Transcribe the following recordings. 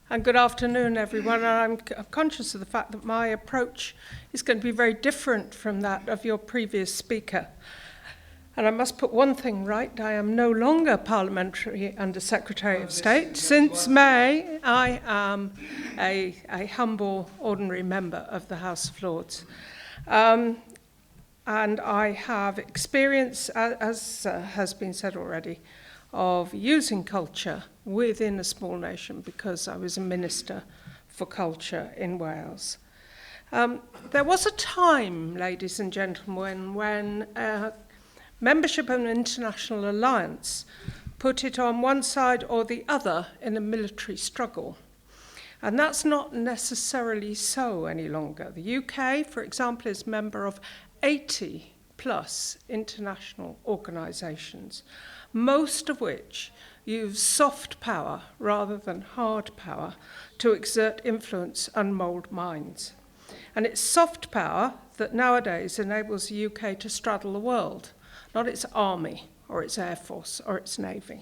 And good afternoon, everyone. I'm conscious of the fact that my approach is going to be very different from that of your previous speaker. And I must put one thing right. I am no longer Parliamentary Under Secretary of State. Since May, I am a humble, ordinary member of the House of Lords. And I have experience, as has been said already, of using culture within a small nation because I was a minister for culture in Wales. There was a time, ladies and gentlemen, when membership of an international alliance put it on one side or the other in a military struggle. And that's not necessarily so any longer. The UK, for example, is a member of 80 plus international organisations, most of which use soft power rather than hard power to exert influence and mould minds. And it's soft power that nowadays enables the UK to straddle the world, not its army or its air force or its navy.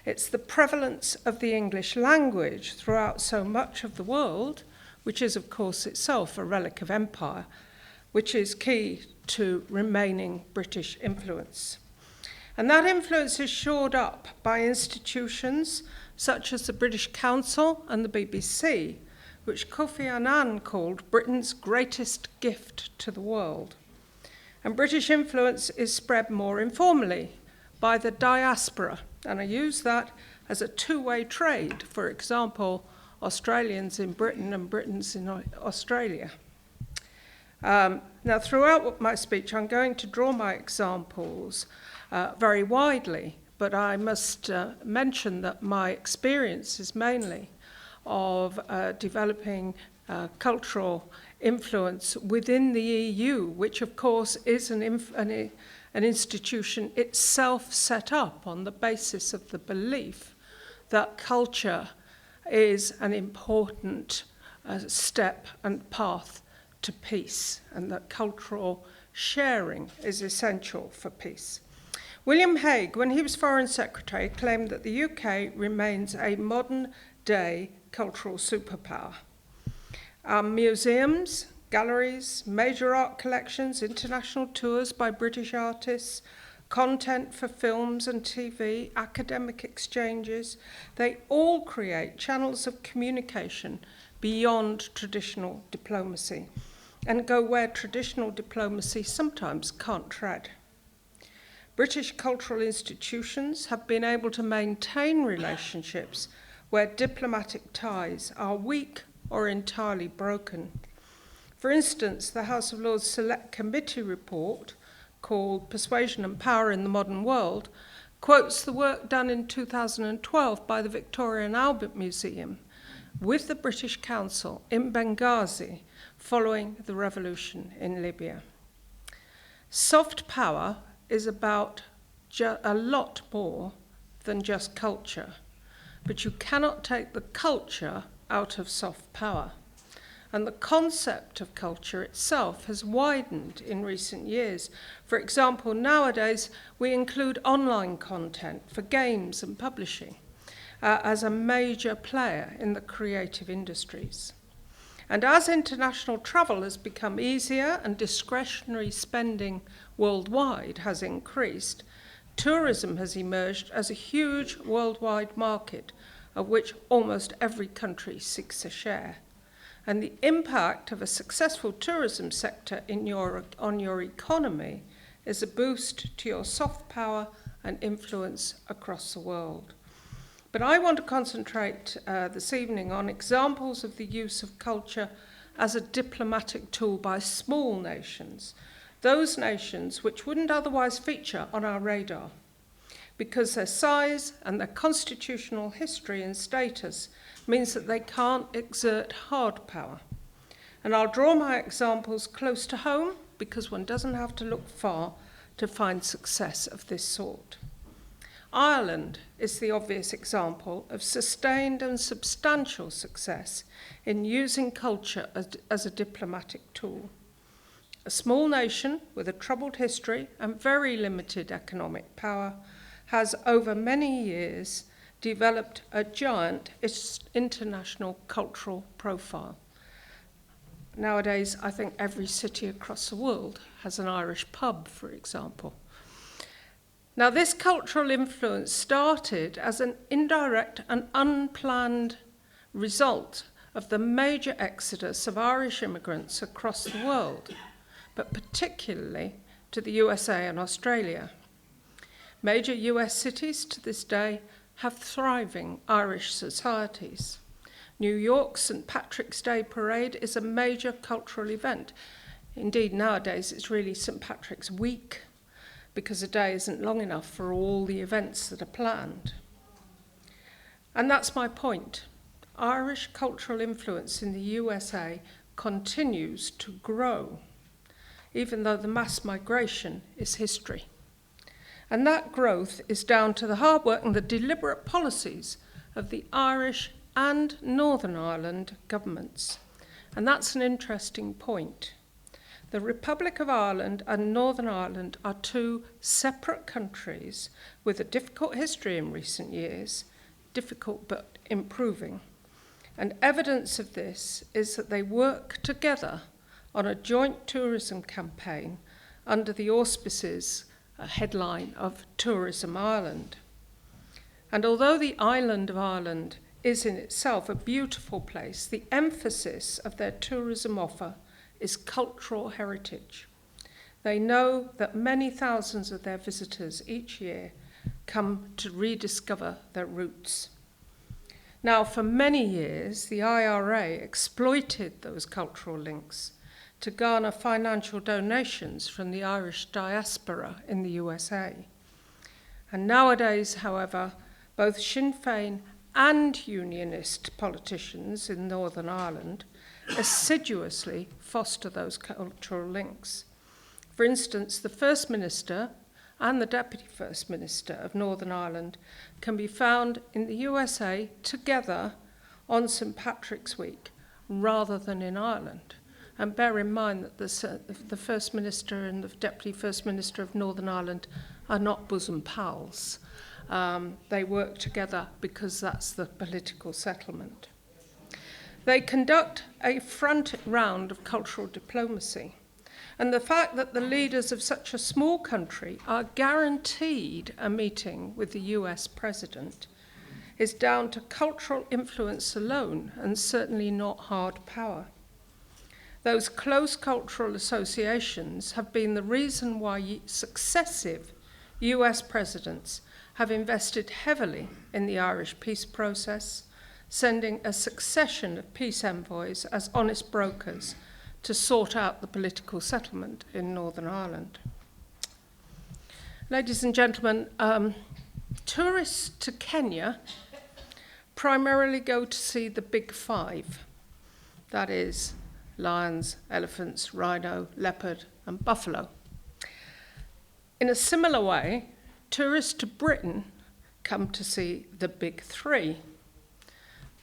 It's the prevalence of the English language throughout so much of the world, which is of course itself a relic of empire, which is key to remaining British influence. And that influence is shored up by institutions such as the British Council and the BBC, which Kofi Annan called Britain's greatest gift to the world. And British influence is spread more informally by the diaspora, and I use that as a two-way trade, for example, Australians in Britain and Britons in Australia. Now, throughout my speech, I'm going to draw my examples very widely, but I must mention that my experience is mainly of developing cultural influence within the EU, which of course is an institution itself set up on the basis of the belief that culture is an important step and path to peace, and that cultural sharing is essential for peace. William Hague, when he was Foreign Secretary, claimed that the UK remains a modern-day cultural superpower. Our museums, galleries, major art collections, international tours by British artists, content for films and TV, academic exchanges, they all create channels of communication beyond traditional diplomacy and go where traditional diplomacy sometimes can't tread. British cultural institutions have been able to maintain relationships where diplomatic ties are weak or entirely broken. For instance, the House of Lords Select Committee report, called Persuasion and Power in the Modern World, quotes the work done in 2012 by the Victoria and Albert Museum with the British Council in Benghazi following the revolution in Libya. Soft power is about a lot more than just culture, but you cannot take the culture out of soft power. And the concept of culture itself has widened in recent years. For example, nowadays we include online content for games and publishing as a major player in the creative industries. And as international travel has become easier and discretionary spending worldwide has increased, tourism has emerged as a huge worldwide market of which almost every country seeks a share. And the impact of a successful tourism sector on your economy is a boost to your soft power and influence across the world. But I want to concentrate this evening on examples of the use of culture as a diplomatic tool by small nations, those nations which wouldn't otherwise feature on our radar, because their size and their constitutional history and status means that they can't exert hard power. And I'll draw my examples close to home because one doesn't have to look far to find success of this sort. Ireland is the obvious example of sustained and substantial success in using culture as a diplomatic tool. A small nation with a troubled history and very limited economic power has over many years developed a giant international cultural profile. Nowadays, I think every city across the world has an Irish pub, for example. Now, this cultural influence started as an indirect and unplanned result of the major exodus of Irish immigrants across the world, but particularly to the USA and Australia. Major US cities to this day have thriving Irish societies. New York's St. Patrick's Day Parade is a major cultural event. Indeed, nowadays it's really St. Patrick's Week, because a day isn't long enough for all the events that are planned. And that's my point. Irish cultural influence in the USA continues to grow, even though the mass migration is history. And that growth is down to the hard work and the deliberate policies of the Irish and Northern Ireland governments. And that's an interesting point. The Republic of Ireland and Northern Ireland are two separate countries with a difficult history in recent years, difficult but improving. And evidence of this is that they work together on a joint tourism campaign under the auspices, a headline of Tourism Ireland. And although the island of Ireland is in itself a beautiful place, the emphasis of their tourism offer is cultural heritage. They know that many thousands of their visitors each year come to rediscover their roots. Now, for many years, the IRA exploited those cultural links to garner financial donations from the Irish diaspora in the USA. And nowadays, however, both Sinn Féin and unionist politicians in Northern Ireland assiduously foster those cultural links. For instance, the First Minister and the Deputy First Minister of Northern Ireland can be found in the USA together on St. Patrick's Week rather than in Ireland. And bear in mind that the First Minister and the Deputy First Minister of Northern Ireland are not bosom pals. They work together because that's the political settlement. They conduct a frantic round of cultural diplomacy. And the fact that the leaders of such a small country are guaranteed a meeting with the US president is down to cultural influence alone and certainly not hard power. Those close cultural associations have been the reason why successive US presidents have invested heavily in the Irish peace process, sending a succession of peace envoys as honest brokers to sort out the political settlement in Northern Ireland. Ladies and gentlemen, tourists to Kenya primarily go to see the big five. That is, lions, elephants, rhino, leopard, and buffalo. In a similar way, tourists to Britain come to see the big three.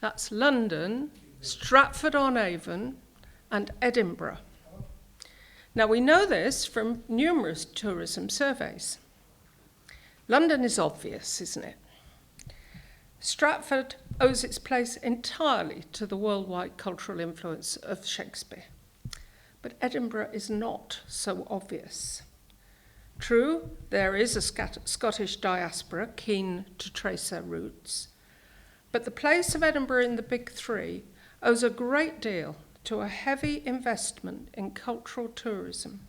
That's London, Stratford-on-Avon, and Edinburgh. Now, we know this from numerous tourism surveys. London is obvious, isn't it? Stratford owes its place entirely to the worldwide cultural influence of Shakespeare. But Edinburgh is not so obvious. True, there is a Scottish diaspora keen to trace their roots, but the place of Edinburgh in the big three owes a great deal to a heavy investment in cultural tourism,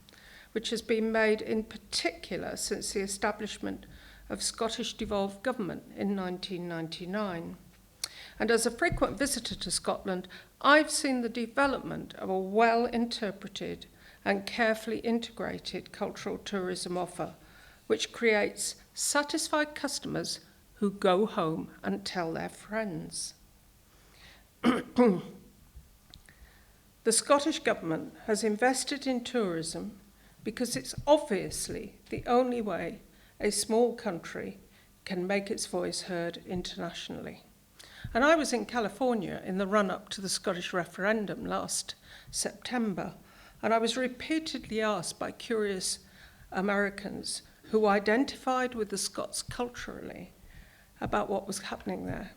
which has been made in particular since the establishment of Scottish devolved government in 1999. And as a frequent visitor to Scotland, I've seen the development of a well-interpreted and carefully integrated cultural tourism offer, which creates satisfied customers who go home and tell their friends. The Scottish Government has invested in tourism because it's obviously the only way a small country can make its voice heard internationally. And I was in California in the run-up to the Scottish referendum last September, and I was repeatedly asked by curious Americans who identified with the Scots culturally about what was happening there.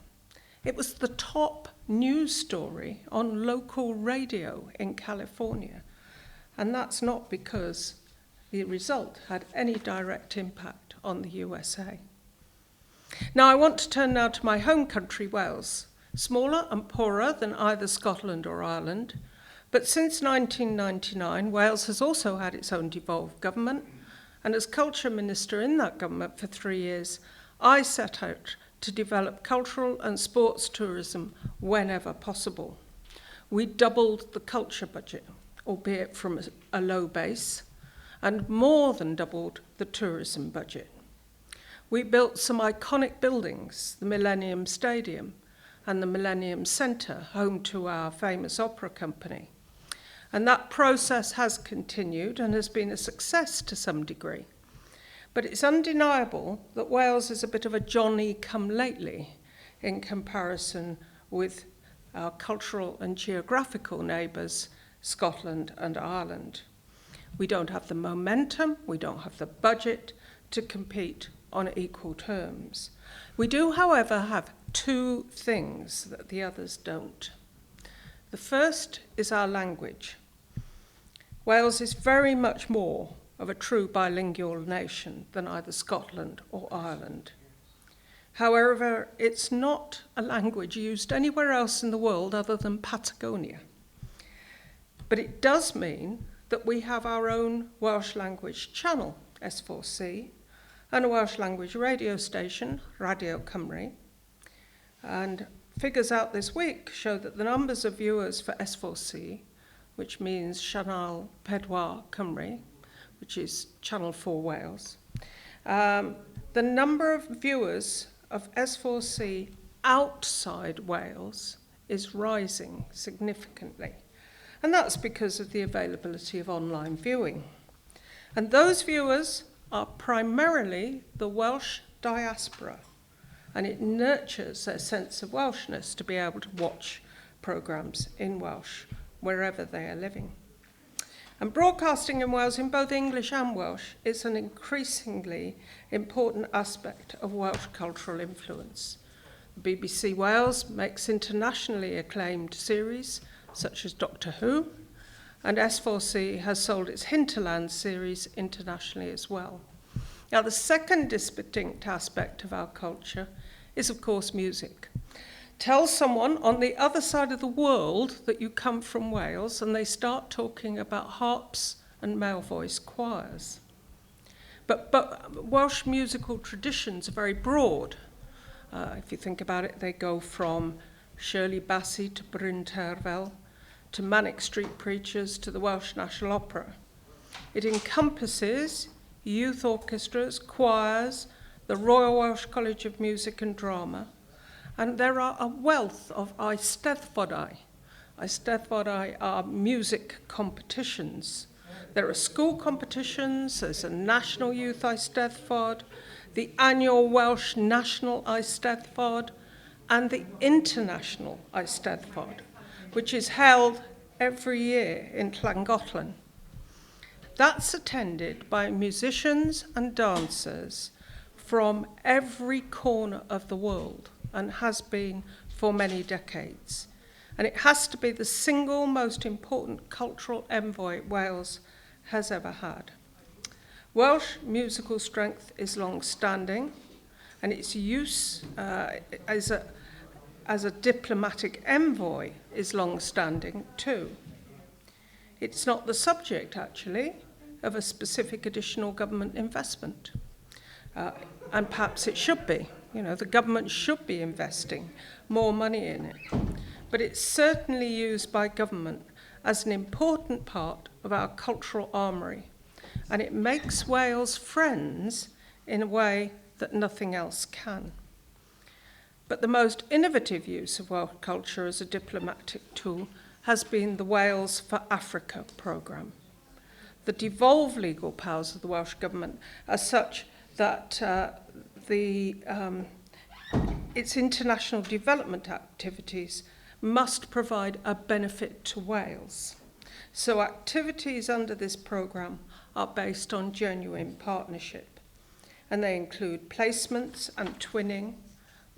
It was the top news story on local radio in California, and that's not because the result had any direct impact on the USA. Now I want to turn now to my home country, Wales, smaller and poorer than either Scotland or Ireland, but since 1999, Wales has also had its own devolved government, and as Culture Minister in that government for 3 years, I set out to develop cultural and sports tourism whenever possible. We doubled the culture budget, albeit from a low base, and more than doubled the tourism budget. We built some iconic buildings, the Millennium Stadium and the Millennium Centre, home to our famous opera company. And that process has continued and has been a success to some degree. But it's undeniable that Wales is a bit of a Johnny-come-lately in comparison with our cultural and geographical neighbours, Scotland and Ireland. We don't have the momentum, we don't have the budget to compete on equal terms. We do, however, have two things that the others don't. The first is our language. Wales is very much more of a true bilingual nation than either Scotland or Ireland. However, it's not a language used anywhere else in the world other than Patagonia. But it does mean that we have our own Welsh language channel, S4C, and a Welsh language radio station, Radio Cymru. And figures out this week show that the numbers of viewers for S4C, which means Sianel Pedwar Cymru, which is Channel 4 Wales, the number of viewers of S4C outside Wales is rising significantly. And that's because of the availability of online viewing. And those viewers are primarily the Welsh diaspora, and it nurtures their sense of Welshness to be able to watch programmes in Welsh wherever they are living. And broadcasting in Wales, in both English and Welsh, is an increasingly important aspect of Welsh cultural influence. The BBC Wales makes internationally acclaimed series such as Doctor Who, and S4C has sold its Hinterland series internationally as well. Now, the second distinct aspect of our culture is, of course, music. Tell someone on the other side of the world that you come from Wales and they start talking about harps and male voice choirs. But Welsh musical traditions are very broad. If you think about it, they go from Shirley Bassey to Bryn Terfel, to Manic Street Preachers, to the Welsh National Opera. It encompasses youth orchestras, choirs, the Royal Welsh College of Music and Drama, and there are a wealth of eisteddfodau. Eisteddfodau are music competitions. There are school competitions, there's a National Youth Eisteddfod, the annual Welsh National Eisteddfod, and the International Eisteddfod, which is held every year in Llangollen. That's attended by musicians and dancers from every corner of the world and has been for many decades. And it has to be the single most important cultural envoy Wales has ever had. Welsh musical strength is long-standing, and its use as a diplomatic envoy is long-standing too. It's not the subject, actually, of a specific additional government investment. And perhaps it should be. You know, the government should be investing more money in it. But it's certainly used by government as an important part of our cultural armoury. And it makes Wales friends in a way that nothing else can. But the most innovative use of Welsh culture as a diplomatic tool has been the Wales for Africa programme. The devolved legal powers of the Welsh Government are such that its international development activities must provide a benefit to Wales. So activities under this programme are based on genuine partnership, and they include placements and twinning,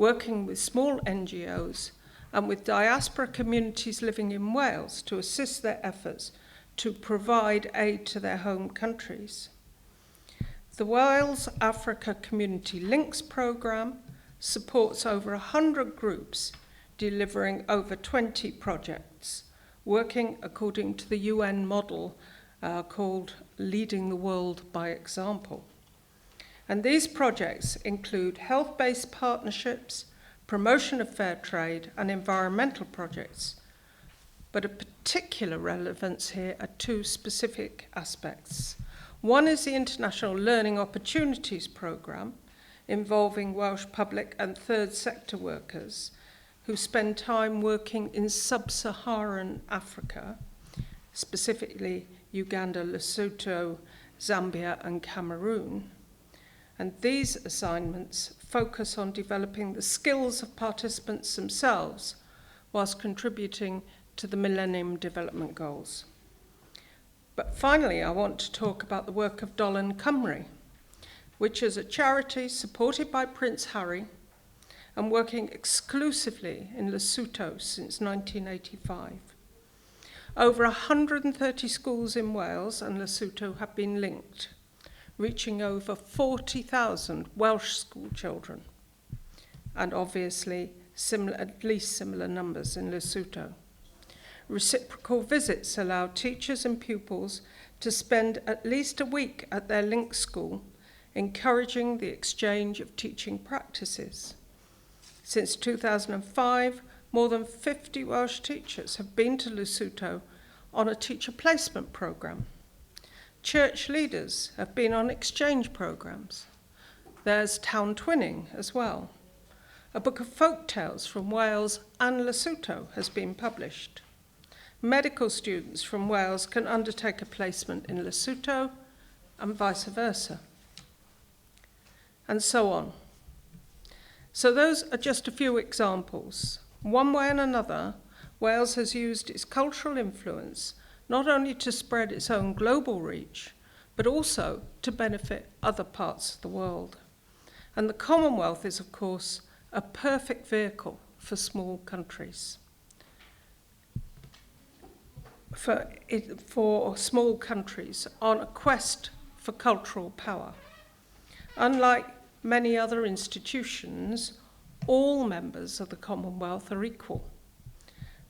working with small NGOs and with diaspora communities living in Wales to assist their efforts to provide aid to their home countries. The Wales Africa Community Links programme supports over 100 groups delivering over 20 projects, working according to the UN model called Leading the World by Example. And these projects include health-based partnerships, promotion of fair trade, and environmental projects. But of particular relevance here are two specific aspects. One is the International Learning Opportunities Programme, involving Welsh public and third sector workers who spend time working in sub-Saharan Africa, specifically Uganda, Lesotho, Zambia, and Cameroon. And these assignments focus on developing the skills of participants themselves whilst contributing to the Millennium Development Goals. But finally, I want to talk about the work of Dolan Cymru, which is a charity supported by Prince Harry and working exclusively in Lesotho since 1985. Over 130 schools in Wales and Lesotho have been linked, reaching over 40,000 Welsh school children, and obviously at least similar numbers in Lesotho. Reciprocal visits allow teachers and pupils to spend at least a week at their linked school, encouraging the exchange of teaching practices. Since 2005, more than 50 Welsh teachers have been to Lesotho on a teacher placement programme. Church leaders have been on exchange programmes. There's town twinning as well. A book of folk tales from Wales and Lesotho has been published. Medical students from Wales can undertake a placement in Lesotho and vice versa, and so on. So those are just a few examples. One way and another, Wales has used its cultural influence not only to spread its own global reach, but also to benefit other parts of the world. And the Commonwealth is, of course, a perfect vehicle for small countries. For small countries on a quest for cultural power. Unlike many other institutions, all members of the Commonwealth are equal.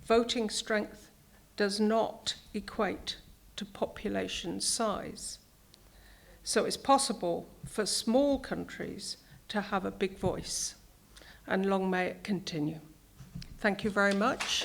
Voting strength does not equate to population size. So it's possible for small countries to have a big voice, and long may it continue. Thank you very much.